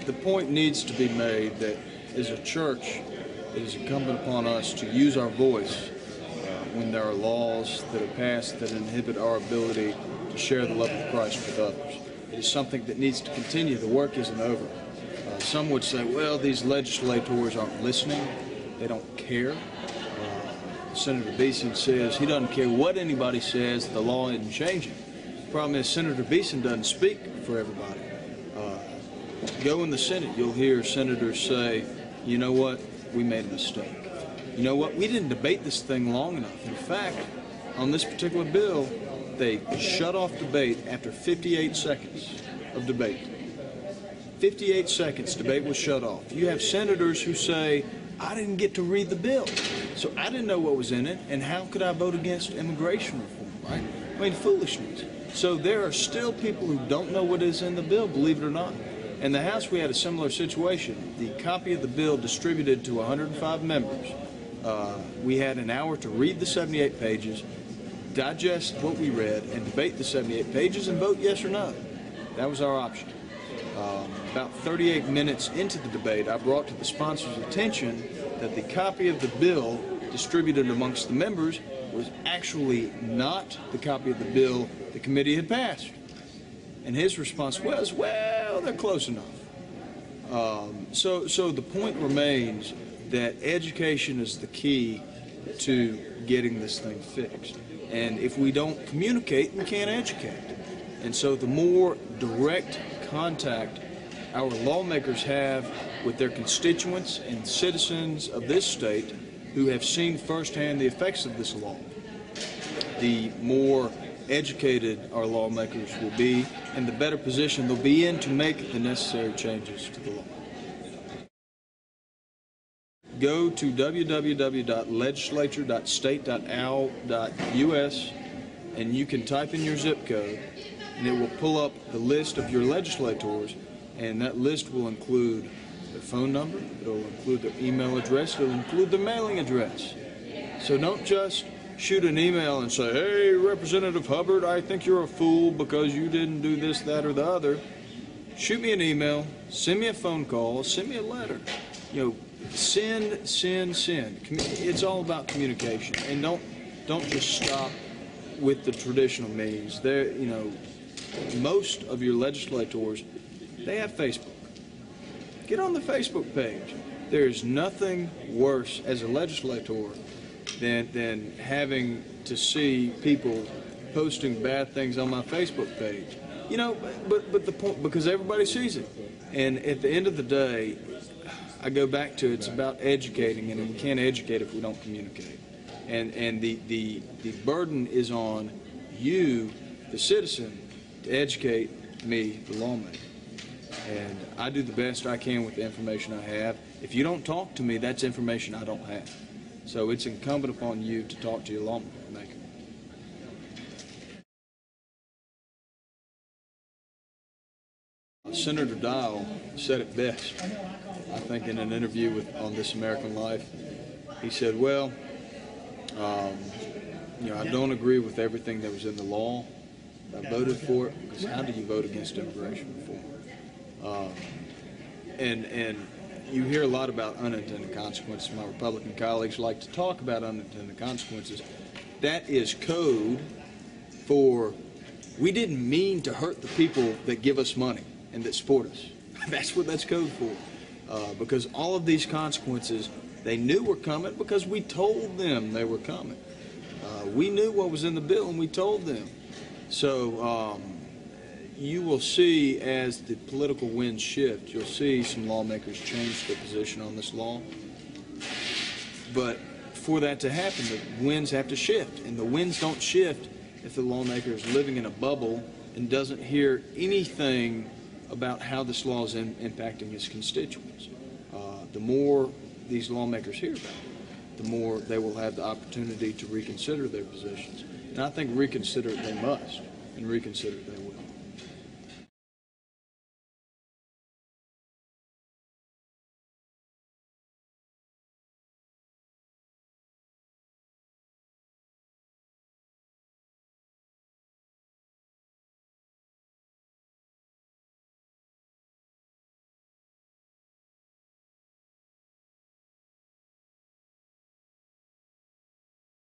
the point needs to be made that as a church, it is incumbent upon us to use our voice when there are laws that are passed that inhibit our ability to share the love of Christ with others. It is something that needs to continue. The work isn't over. Some would say, well, these legislators aren't listening. They don't care. Senator Beeson says he doesn't care what anybody says, the law isn't changing. The problem is Senator Beeson doesn't speak for everybody. Go in the Senate, you'll hear senators say, you know what, we made a mistake. You know what, we didn't debate this thing long enough. In fact, on this particular bill, they shut off debate after 58 seconds of debate. 58 seconds, debate was shut off. You have senators who say, I didn't get to read the bill, so I didn't know what was in it, and how could I vote against immigration reform, right? I mean, foolishness. So there are still people who don't know what is in the bill, believe it or not. In the House, we had a similar situation. The copy of the bill distributed to 105 members. We had an hour to read the 78 pages, digest what we read, and debate the 78 pages and vote yes or no. That was our option. About 38 minutes into the debate, I brought to the sponsor's attention that the copy of the bill distributed amongst the members was actually not the copy of the bill the committee had passed. And his response was, well, they're close enough. So the point remains that education is the key to getting this thing fixed. And if we don't communicate, we can't educate. And so the more direct contact our lawmakers have with their constituents and citizens of this state who have seen firsthand the effects of this law, the more educated our lawmakers will be and the better position they'll be in to make the necessary changes to the law. Go to www.legislature.state.al.us and you can type in your zip code and it will pull up the list of your legislators, and that list will include their phone number, it will include their email address, it will include their mailing address. So don't just shoot an email and say, hey, Representative Hubbard, I think you're a fool because you didn't do this, that, or the other. Shoot me an email, send me a phone call, send me a letter. You know, send. It's all about communication, and don't just stop with the traditional means. There, you know, most of your legislators, they have Facebook. Get on the Facebook page. There's nothing worse as a legislator than having to see people posting bad things on my Facebook page. You know, but the point, because everybody sees it. And at the end of the day, I go back to it's about educating, and we can't educate if we don't communicate. And the burden is on you, the citizen, to educate me, the lawmaker. And I do the best I can with the information I have. If you don't talk to me, that's information I don't have. So it's incumbent upon you to talk to your lawmaker. Senator Dial said it best, I think, in an interview on This American Life. He said, well, you know, I don't agree with everything that was in the law. I voted for it because how do you vote against immigration reform? And you hear a lot about unintended consequences. My Republican colleagues like to talk about unintended consequences. That is code for we didn't mean to hurt the people that give us money and that support us. That's what that's code for. Because all of these consequences, they knew were coming because we told them they were coming. We knew what was in the bill and we told them. So you will see, as the political winds shift, you'll see some lawmakers change their position on this law. But for that to happen, the winds have to shift. And the winds don't shift if the lawmaker is living in a bubble and doesn't hear anything about how this law is impacting his constituents. The more these lawmakers hear about it, the more they will have the opportunity to reconsider their positions. And I think reconsider it they must, and reconsider it they will.